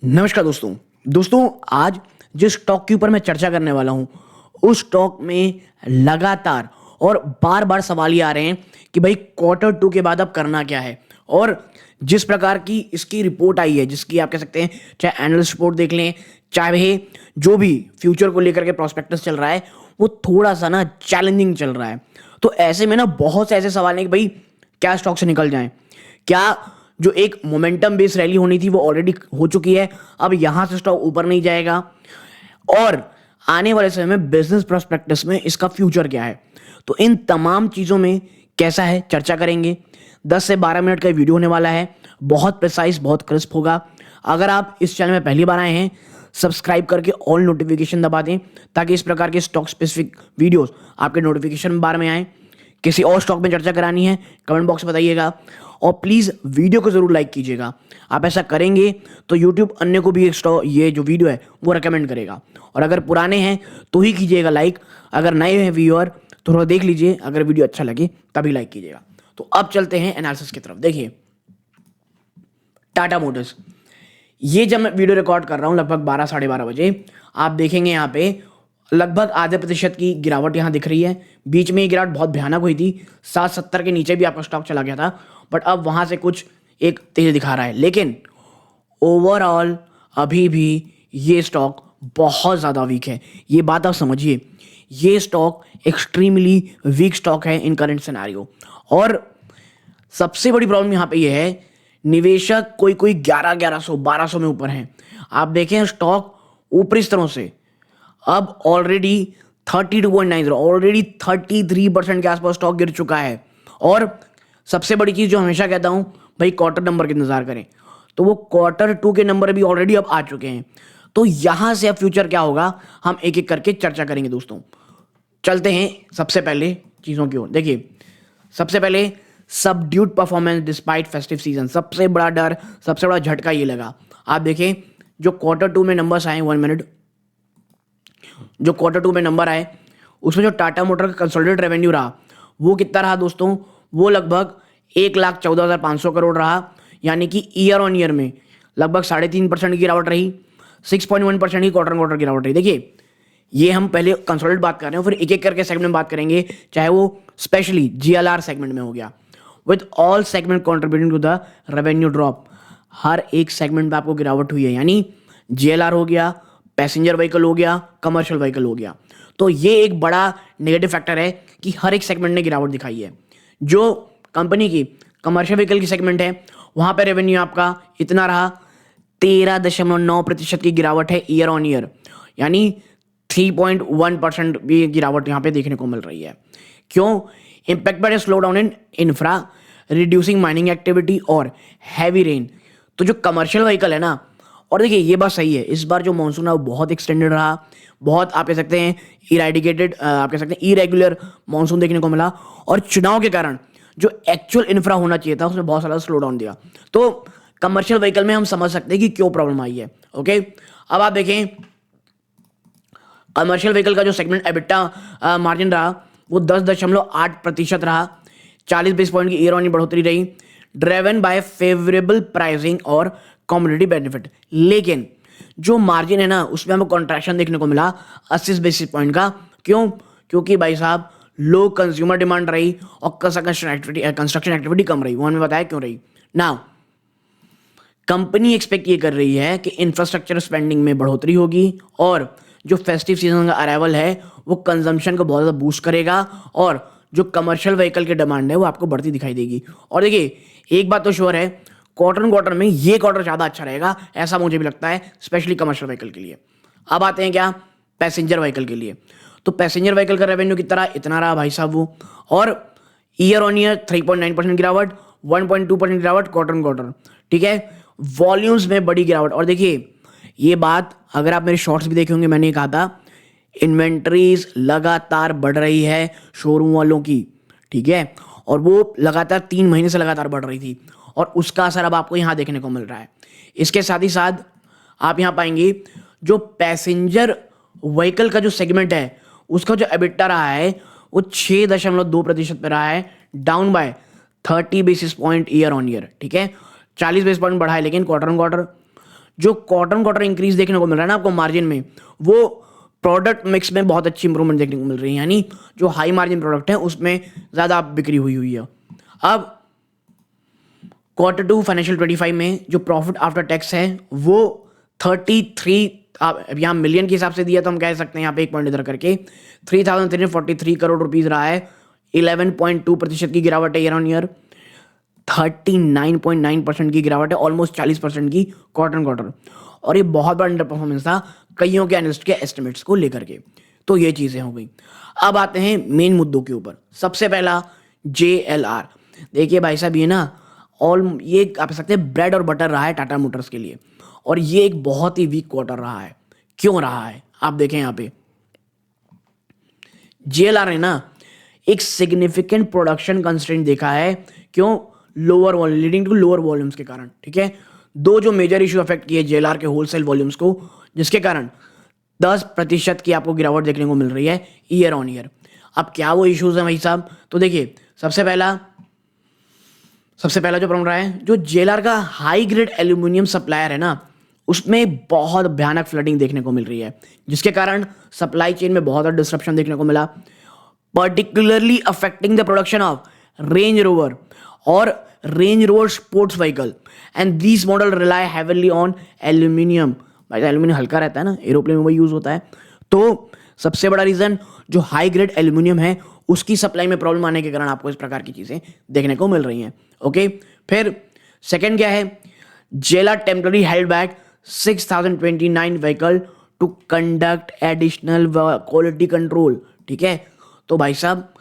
नमस्कार दोस्तों आज जिस स्टॉक के ऊपर मैं चर्चा करने वाला हूं उस स्टॉक में लगातार और बार बार सवाल ये आ रहे हैं कि भाई Q2 के बाद अब करना क्या है। और जिस प्रकार की इसकी रिपोर्ट आई है, जिसकी आप कह सकते हैं चाहे एनालिस्ट रिपोर्ट देख लें, चाहे जो भी फ्यूचर को लेकर के प्रोस्पेक्टस चल रहा है, वो थोड़ा सा ना चैलेंजिंग चल रहा है। तो ऐसे में ना बहुत से ऐसे सवाल हैं कि भाई क्या स्टॉक से निकल जाएं, क्या जो एक मोमेंटम बेस्ड रैली होनी थी वो ऑलरेडी हो चुकी है, अब यहां से स्टॉक ऊपर नहीं जाएगा, और आने वाले समय में बिजनेस प्रोस्पेक्टस में इसका फ्यूचर क्या है। तो इन तमाम चीजों में कैसा है चर्चा करेंगे। 10 से 12 मिनट का वीडियो होने वाला है, बहुत प्रिसाइज, बहुत क्रिस्प होगा। अगर आप इस चैनल में पहली बार आए हैं, सब्सक्राइब करके ऑल नोटिफिकेशन दबा दें ताकि इस प्रकार के स्टॉक स्पेसिफिक वीडियोस आपके नोटिफिकेशन बार में आए। किसी और स्टॉक में चर्चा करानी है कमेंट बॉक्स में बताइएगा, और प्लीज़ वीडियो को ज़रूर लाइक कीजिएगा। आप ऐसा करेंगे तो यूट्यूब अन्य को भी ये जो वीडियो है वो रेकमेंड करेगा। और अगर पुराने हैं तो ही कीजिएगा लाइक, अगर नए हैं व्यूअर तो थोड़ा देख लीजिए, अगर वीडियो अच्छा लगे तभी लाइक कीजिएगा। तो अब चलते हैं एनालिसिस की तरफ। देखिए टाटा मोटर्स, ये जब मैं वीडियो रिकॉर्ड कर रहा हूँ लगभग 12 साढ़े 12 बजे, आप देखेंगे यहाँ पे लगभग आधे प्रतिशत की गिरावट यहाँ दिख रही है। बीच में ये गिरावट बहुत भयानक हुई थी, 770 के नीचे भी आपका स्टॉक चला गया था, बट अब वहां से कुछ एक तेज दिखा रहा है। लेकिन ओवरऑल अभी भी ये स्टॉक बहुत ज़्यादा वीक है, ये बात आप समझिए। ये स्टॉक एक्सट्रीमली वीक स्टॉक है इन करंट सिनेरियो। और सबसे बड़ी प्रॉब्लम यहाँ पे ये है, निवेशक कोई 1100 1200 में ऊपर हैं। आप देखें स्टॉक ऊपरी स्तरों से अब ऑलरेडी 32.90, ऑलरेडी 33% के आसपास स्टॉक गिर चुका है। और सबसे बड़ी चीज़ जो हमेशा कहता हूं, भाई क्वार्टर नंबर की इंतजार करें, तो वो Q2 के नंबर भी ऑलरेडी अब आ चुके हैं। तो यहां से अब फ्यूचर क्या होगा हम एक एक करके चर्चा करेंगे दोस्तों। चलते हैं सबसे पहले चीज़ों की ओर। देखिए सबसे पहले subdued performance despite festive season, सबसे बड़ा डर, सबसे बड़ा झटका ये लगा। आप देखें जो Q2 में नंबर्स आए, 1 मिनट, जो Q2 में नंबर आए उसमें जो टाटा मोटर का कंसोलिडेटेड रेवेन्यू रहा वो कितना रहा दोस्तों, वो लगभग 1,14,500 करोड़ रहा। यानी कि ईयर ऑन ईयर में लगभग 3.5% की गिरावट रही, 6.1% की क्वार्टर गिरावट रही। देखिए ये हम पहले कंसोलिडेट बात कर रहे हैं, फिर एक एक करके सेगमेंट में बात करेंगे, चाहे वो स्पेशली GLR सेगमेंट में हो गया, with all segment contributing to the revenue drop. हर एक सेगमेंट में आपको गिरावट हुई है, यानी GLR हो गया, पैसेंजर व्हीकल हो गया, कमर्शियल व्हीकल हो गया। तो ये एक बड़ा नेगेटिव फैक्टर है कि हर एक सेगमेंट ने गिरावट दिखाई है। जो कंपनी की कमर्शियल व्हीकल की सेगमेंट है वहां पर रेवेन्यू आपका इतना रहा, 13.9% की गिरावट है ईयर ऑन ईयर, यानी 3.1% भी गिरावट यहां पे देखने को मिल रही है। क्यों? Impact by slow down in infra, reducing mining activity और हैवी रेन। तो जो कमर्शियल व्हीकल है ना, और देखिए ये बात सही है, इस बार जो मानसून है वो बहुत एक्सटेंडेड रहा, बहुत आप कह सकते हैं इरेडिकेटेड, आप कह सकते हैं इरेगुलर मानसून देखने को मिला, और चुनाव के कारण जो एक्चुअल इंफ्रा होना चाहिए था उसमें बहुत सारा स्लो डाउन दिया। तो कमर्शियल व्हीकल में हम समझ सकते हैं कि क्यों प्रॉब्लम आई है। ओके, अब आप देखें कमर्शियल व्हीकल का जो सेगमेंट एबिटा मार्जिन रहा वो 10.8% रहा, 40 बेस पॉइंट की ईयर ऑन ईयर बढ़ोतरी रही, ड्रिवन बाय फेवरेबल प्राइसिंग और कॉमोडिटी बेनिफिट। लेकिन जो मार्जिन है ना उसमें हमें कॉन्ट्रैक्शन देखने को मिला 80 बेसिस पॉइंट का। क्यों? क्योंकि भाई साहब लो कंज्यूमर डिमांड रही और कंस्ट्रक्शन एक्टिविटी कम रही। वो हमें बताया क्यों रही ना। कंपनी एक्सपेक्ट ये कर रही है कि इंफ्रास्ट्रक्चर स्पेंडिंग में बढ़ोतरी होगी, और जो फेस्टिव सीजन का अराइवल है वो कंजम्पशन को बहुत ज़्यादा बूस्ट करेगा, और जो कमर्शियल व्हीकल की डिमांड है वो आपको बढ़ती दिखाई देगी। और देखिए एक बात तो श्योर है, क्वार्टर में ये क्वार्टर ज़्यादा अच्छा रहेगा, ऐसा मुझे भी लगता है, स्पेशली कमर्शियल व्हीकल के लिए। अब आते हैं क्या पैसेंजर व्हीकल के लिए। तो पैसेंजर व्हीकल का रेवेन्यू कितना रहा, इतना रहा भाई साहब वो, और ईयर ऑन ईयर 3.9% गिरावट, 1.2% गिरावट क्वार्टर। ठीक है, वॉल्यूम्स में बड़ी गिरावट। और देखिए ये बात अगर आप मेरे शॉर्ट्स भी देखे होंगे, मैंने कहा था इन्वेंट्रीज लगातार बढ़ रही है शोरूम वालों की, ठीक है, और वो लगातार 3 महीने से लगातार बढ़ रही थी, और उसका असर अब आपको यहाँ देखने को मिल रहा है। इसके साथ ही साथ आप यहाँ पाएंगे जो पैसेंजर व्हीकल का जो सेगमेंट है उसका जो एबिटा रहा है वो 6.2% पे रहा है, down by 30 basis point year on year. ठीक है, 40 बेसिस पॉइंट बढ़ा है लेकिन क्वार्टर ऑन क्वार्टर। जो क्वार्टर इंक्रीज देखने को मिल रहा है ना आपको मार्जिन में, वो प्रोडक्ट मिक्स में बहुत अच्छी इंप्रूवमेंट देखने को मिल रही है, यानी जो हाई मार्जिन प्रोडक्ट है उसमें ज़्यादा बिक्री हुई है। अब Q2 फाइनेंशियल 25 में जो प्रॉफिट आफ्टर टैक्स है वो 33, आप यहाँ मिलियन के हिसाब से दिया तो हम कह सकते हैं यहाँ पे एक पॉइंट इधर करके 3,343 करोड़ रुपीज़ रहा है। 11.2% की गिरावट है ईयर ऑन ईयर, 39.9% की गिरावट है, ऑलमोस्ट 40% की क्वार्टर। और ये बहुत बड़ा अंडर परफॉर्मेंस था कईयों के एनालिस्ट के एस्टिमेट्स को लेकर के। तो ये चीज़ें हो गई। अब आते हैं मेन मुद्दों के ऊपर। सबसे पहला JLR। देखिए भाई साहब, ये ना ये आप कह सकते हैं ब्रेड और बटर रहा है टाटा मोटर्स के लिए, और ये एक बहुत ही वीक क्वार्टर रहा है। क्यों रहा है आप देखें यहाँ पे, JLR ने ना एक सिग्निफिकेंट प्रोडक्शन कंस्ट्रेंट देखा है। क्यों? Lower volume, leading to lower volumes के कारण। ठीक है, दो जो मेजर इशू अफेक्ट किए JLR के होलसेल वॉल्यूम्स को, जिसके कारण 10% की आपको गिरावट देखने को मिल रही है ईयर ऑन ईयर। अब क्या वो इश्यूज हैं भाई साहब, तो देखिए सबसे पहला जो प्रॉब्लम रहा है, जो JLR का हाई ग्रेड एल्यूमिनियम सप्लायर है ना, उसमें बहुत भयानक फ्लडिंग देखने को मिल रही है, जिसके कारण सप्लाई चेन में बहुत डिस्ट्रप्शन देखने को मिला, particularly affecting the production of Range Rover और Range Rover sports vehicle, and this model rely heavily on aluminium. भाई एल्यूमिनियम हल्का रहता है ना, एरोप्लेन में वही यूज होता है। तो सबसे बड़ा रीजन जो हाई ग्रेड एल्यूमिनियम है उसकी सप्लाई में प्रॉब्लम आने के कारण आपको इस प्रकार की चीजें देखने को मिल रही हैं। ओके, फिर सेकंड क्या है, JLR temporary held back 6,029 vehicle to conduct additional quality control. ठीक है, तो भाई साहब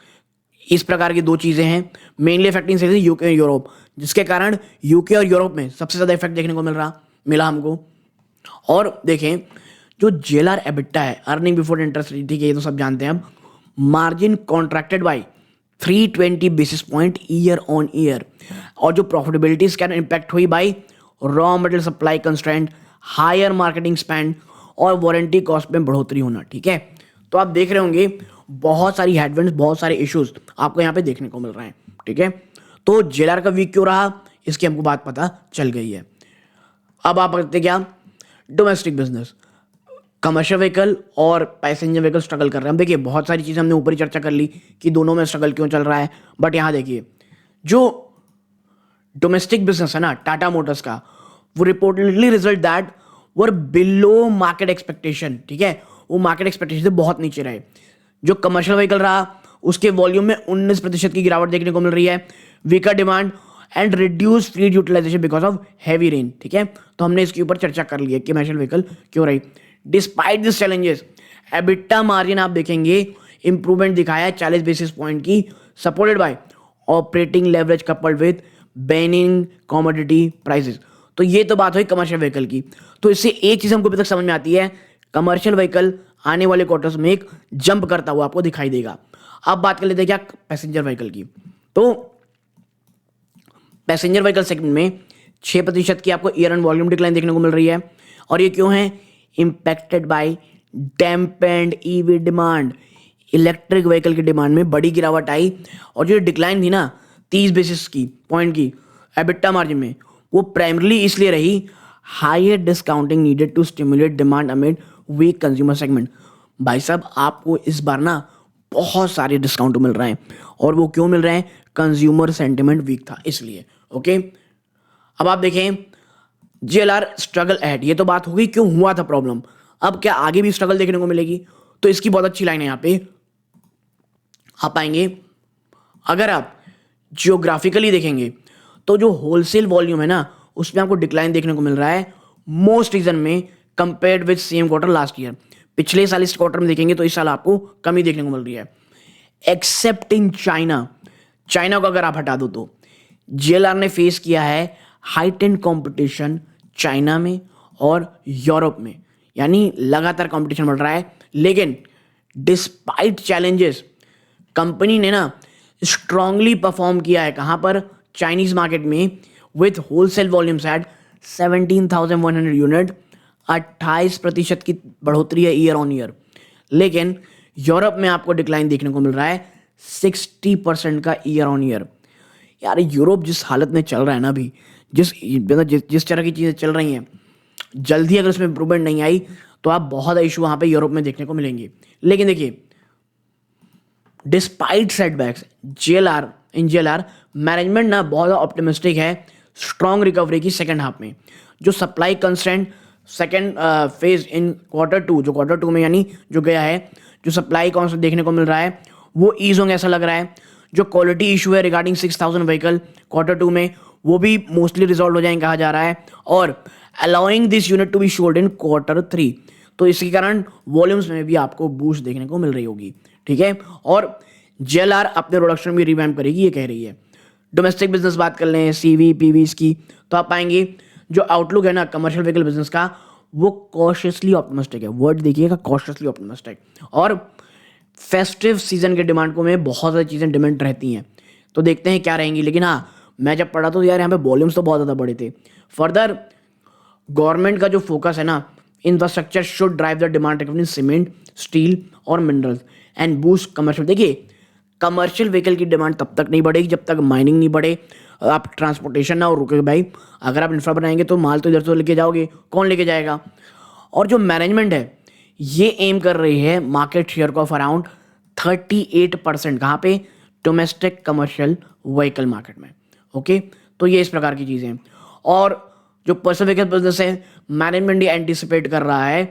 इस प्रकार की दो चीजें हैं मेनली अफेक्टिंग सेल्स यूके और यूरोप, जिसके कारण यूके और यूरोप में सबसे ज्यादा इफेक्ट देखने को मिला हमको। और देखें जो JLR EBITDA है, अर्निंग बिफोर इंटरेस्ट, ठीक है ये तो सब जानते हैं। अब margin contracted by 320 basis point year on year, और जो प्रॉफिटेबिलिटी कैन इम्पैक्ट हुई by raw material supply constraint, higher marketing spend और वारंटी कॉस्ट में बढ़ोतरी होना। ठीक है, तो आप देख रहे होंगे बहुत सारी हेडविंड्स, बहुत सारे इश्यूज आपको यहाँ पे देखने को मिल रहे हैं। ठीक है, तो JLR का वीक क्यों रहा इसकी हमको बात पता चल गई है। अब आप करते क्या, डोमेस्टिक बिजनेस, कमर्शियल व्हीकल और पैसेंजर व्हीकल स्ट्रगल कर रहे हैं। देखिए बहुत सारी चीज़ें हमने ऊपर ही चर्चा कर ली कि दोनों में स्ट्रगल क्यों चल रहा है, बट यहाँ देखिए जो डोमेस्टिक बिजनेस है ना टाटा मोटर्स का, वो reportedly result that were below market expectation. ठीक है, वो मार्केट एक्सपेक्टेशन से बहुत नीचे रहे। जो कमर्शियल व्हीकल रहा उसके वॉल्यूम में 19% की गिरावट देखने को मिल रही है, weaker demand and reduce fleet utilisation because of heavy rain. ठीक है, तो हमने इसके ऊपर चर्चा कर ली है कि कमर्शियल व्हीकल क्यों रही। Despite this challenges EBITDA margin आप देखेंगे इंप्रूवमेंट दिखाया है 40 बेसिस पॉइंट की, supported by operating leverage coupled with benign commodity prices. तो ये तो बात हुई कमर्शियल व्हीकल की। तो इससे एक चीज हमको अभी तक समझ में आती है, कमर्शियल व्हीकल आने वाले क्वार्टर्स में एक जंप करता हुआ आपको दिखाई देगा। अब बात कर लेते हैं क्या पैसेंजर व्हीकल की। तो पैसेंजर व्हीकल सेगमेंट में 6% की आपको ईयर ऑन वॉल्यूम डिक्लाइन देखने को मिल रही है, और ये क्यों है, impacted by dampened EV demand. Electric vehicle की डिमांड में बड़ी गिरावट आई, और जो डिक्लाइन थी ना 30 बेसिस की पॉइंट की एबिटा मार्जिन में, वो प्राइमरली इसलिए रही higher discounting needed to stimulate demand amid weak consumer segment. भाई साहब आपको इस बार ना बहुत सारे डिस्काउंट मिल रहे हैं, और वो क्यों मिल रहे हैं, कंज्यूमर सेंटिमेंट वीक था इसलिए। ओके, अब आप देखें JLR स्ट्रगल एड, ये तो बात होगी क्यों हुआ था प्रॉब्लम। अब क्या आगे भी स्ट्रगल देखने को मिलेगी, तो इसकी बहुत अच्छी लाइन है यहाँ पे आप पाएंगे। अगर आप जियोग्राफिकली देखेंगे तो जो होलसेल वॉल्यूम है ना उसमें आपको डिक्लाइन देखने को मिल रहा है मोस्ट रीजन में compared with same quarter last year. पिछले साल इस क्वार्टर में देखेंगे तो इस साल आपको कमी देखने को मिल रही है, एक्सेप्ट इन चाइना। चाइना को अगर आप हटा दो तो JLR ने फेस किया है हाइटेंड कंपटीशन चाइना में और यूरोप में, यानी लगातार कंपटीशन बढ़ रहा है। लेकिन डिस्पाइट चैलेंजेस कंपनी ने ना स्ट्रांगली परफॉर्म किया है कहां पर, चाइनीज मार्केट में, with wholesale volumes at 17,100 unit, 28% की बढ़ोतरी है ईयर ऑन ईयर। लेकिन यूरोप में आपको डिक्लाइन देखने को मिल रहा है 60% का ईयर ऑन ईयर। यार यूरोप जिस हालत में चल रहा है ना अभी, जिस तरह की चीज़ें चल रही हैं, जल्दी अगर उसमें इंप्रूवमेंट नहीं आई तो आप बहुत इशू वहाँ पे यूरोप में देखने को मिलेंगे। लेकिन देखिए, डिस्पाइट सेटबैक्स जेएलआर मैनेजमेंट ना बहुत ऑप्टिमिस्टिक है स्ट्रॉन्ग रिकवरी की सेकंड हाफ में। जो supply constraint second phase in quarter two में यानी जो गया है, जो सप्लाई कंस्ट्रेंट देखने को मिल रहा है वो ईज होंगे ऐसा लग रहा है। जो क्वालिटी इशू है रिगार्डिंग 6000 व्हीकल क्वार्टर 2 में वो भी मोस्टली रिजॉल्व हो जाएंगे कहा जा रहा है, और allowing this unit to be sold in quarter 3। तो इसके कारण वॉल्यूम्स में भी आपको बूस्ट देखने को मिल रही होगी, ठीक है। और जेएलआर अपने प्रोडक्शन भी रिवैम्प करेगी ये कह रही है। डोमेस्टिक बिजनेस बात कर लें सीवी पीवीज की, तो आप पाएंगे जो आउटलुक है ना कमर्शियल व्हीकल बिजनेस का वो कॉशियसली ऑप्टिमिस्टिक है। वर्ड देखिएगा, कॉशियसली ऑप्टिमिस्टिक। और फेस्टिव सीजन के डिमांड को में बहुत सारी चीज़ें डिमांड रहती हैं, तो देखते हैं क्या रहेंगी। लेकिन हाँ, मैं जब पढ़ा तो यार यहाँ पे वॉल्यूम्स तो बहुत ज़्यादा बड़े थे। फर्दर गवर्नमेंट का जो फोकस है ना, infrastructure should drive the demand recovery cement steel और मिनरल्स एंड बूस्ट कमर्शियल। देखिए, कमर्शियल व्हीकल की डिमांड तब तक नहीं बढ़ेगी जब तक माइनिंग नहीं बढ़े, आप ट्रांसपोर्टेशन ना रुके भाई। अगर आप इंफ्रा बनाएंगे तो माल तो इधर से लेके जाओगे, कौन लेके जाएगा। और जो मैनेजमेंट है ये एम कर रही है मार्केट शेयर को ऑफ अराउंड 38%। कहाँ पे? डोमेस्टिक कमर्शियल व्हीकल मार्केट में। ओके, तो ये इस प्रकार की चीज़ें हैं। और जो पर्सनल व्हीकल बिजनेस है मैनेजमेंट ये एंटिसिपेट कर रहा है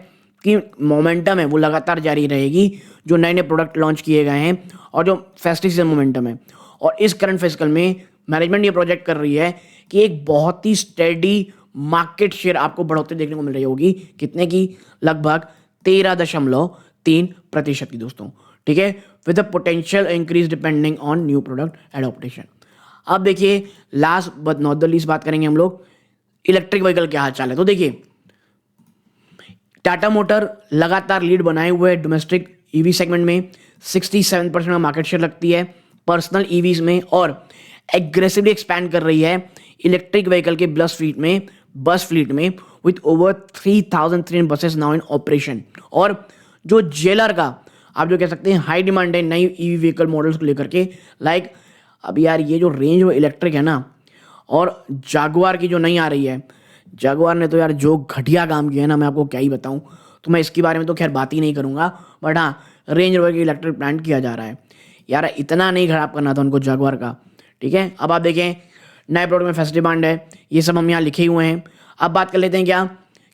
कि मोमेंटम है वो लगातार जारी रहेगी, जो नए नए प्रोडक्ट लॉन्च किए गए हैं और जो फेस्टिव सीजन मोमेंटम है। और इस करंट फिस्कल में मैनेजमेंट ये प्रोजेक्ट कर रही है कि एक बहुत ही स्टेडी मार्केट शेयर आपको बढ़ोतरी देखने को मिल रही होगी। कितने की? लगभग 13.3% की दोस्तों, ठीक है, with a potential increase depending on new product adaptation. अब देखिए, last but not the least बात करेंगे हम लोग इलेक्ट्रिक व्हीकल क्या हाल चाल है। तो देखिए, टाटा मोटर लगातार लीड बनाए हुए है डोमेस्टिक ईवी सेगमेंट में, 67% का मार्केट शेयर रखती है पर्सनल ईवीज में, और एग्रेसिवली एक्सपैंड कर रही है इलेक्ट्रिक व्हीकल के बस फ्लीट में with over 3,300 buses now in operation. और जो जेएलआर का आप जो कह सकते हैं हाई डिमांड है नई ईवी व्हीकल मॉडल्स को लेकर के, लाइक अब यार ये जो रेंज वो इलेक्ट्रिक है ना, और जागुआर की जो नहीं आ रही है, जागुआर ने तो यार जो घटिया काम किया है ना, मैं आपको क्या ही बताऊं। तो मैं इसके बारे में तो खैर बात ही नहीं करूंगा, बट हाँ, रेंज रोवर की इलेक्ट्रिक प्लांट किया जा रहा है यार, इतना नहीं खराब करना था उनको जागुआर का, ठीक है। अब आप देखें नए प्रोडक्ट में फर्स्ट डिमांड है, ये सब हम यहाँ लिखे हुए हैं। अब बात कर लेते हैं क्या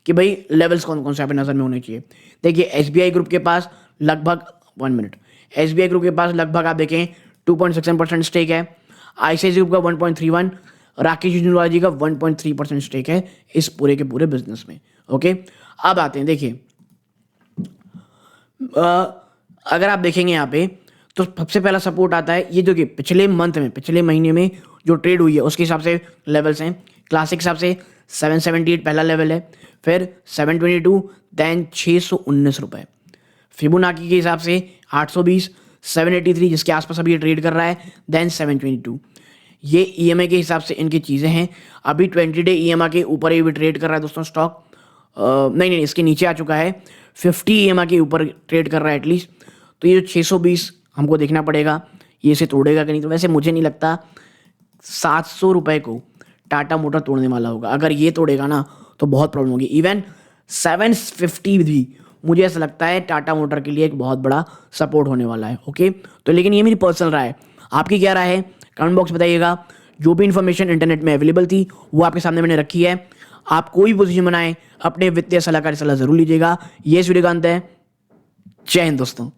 कि भाई लेवल्स कौन कौन से यहाँ पे नज़र में होने चाहिए। देखिए, एसबीआई ग्रुप के पास लगभग 1 मिनट, एसबीआई ग्रुप के पास लगभग आप देखें 2.67% स्टेक है। आईसीआईसीआई ग्रुप का 1.31, राकेश झुंझुनवाला जी का 1.3% स्टेक है इस पूरे के पूरे बिजनेस में। ओके, अब आते हैं, देखिए अगर आप देखेंगे यहाँ पे तो सबसे पहला सपोर्ट आता है ये जो कि पिछले महीने में जो ट्रेड हुई है उसके हिसाब से लेवल्स हैं। क्लासिक हिसाब से 778 पहला लेवल है, फिर 722, देन 619 रुपये। फिबोनाची के हिसाब से 820, 783 जिसके आसपास अभी ये ट्रेड कर रहा है, देन 722। ये ईएमआई के हिसाब से इनकी चीज़ें हैं। अभी 20 डे ईएमआई के ऊपर ये भी ट्रेड कर रहा है दोस्तों स्टॉक, नहीं इसके नीचे आ चुका है, 50 ईएमआई के ऊपर ट्रेड कर रहा है एटलीस्ट। तो ये जो 620 हमको देखना पड़ेगा ये इसे तोड़ेगा कि नहीं। तो वैसे मुझे नहीं लगता 700 रुपये को टाटा मोटर तोड़ने वाला होगा। अगर ये तोड़ेगा ना तो बहुत प्रॉब्लम होगी। इवन 750 भी मुझे ऐसा लगता है टाटा मोटर के लिए एक बहुत बड़ा सपोर्ट होने वाला है। ओके, तो लेकिन ये मेरी पर्सनल राय है, आपकी क्या राय है कमेंट बॉक्स बताइएगा। जो भी इन्फॉर्मेशन इंटरनेट में अवेलेबल थी वो आपके सामने मैंने रखी है। आप कोई भी पोजीशन बनाएं अपने वित्तीय सलाहकार की सलाह जरूर लीजिएगा। ये इस वीडियो का अंत है। जय हिंद दोस्तों।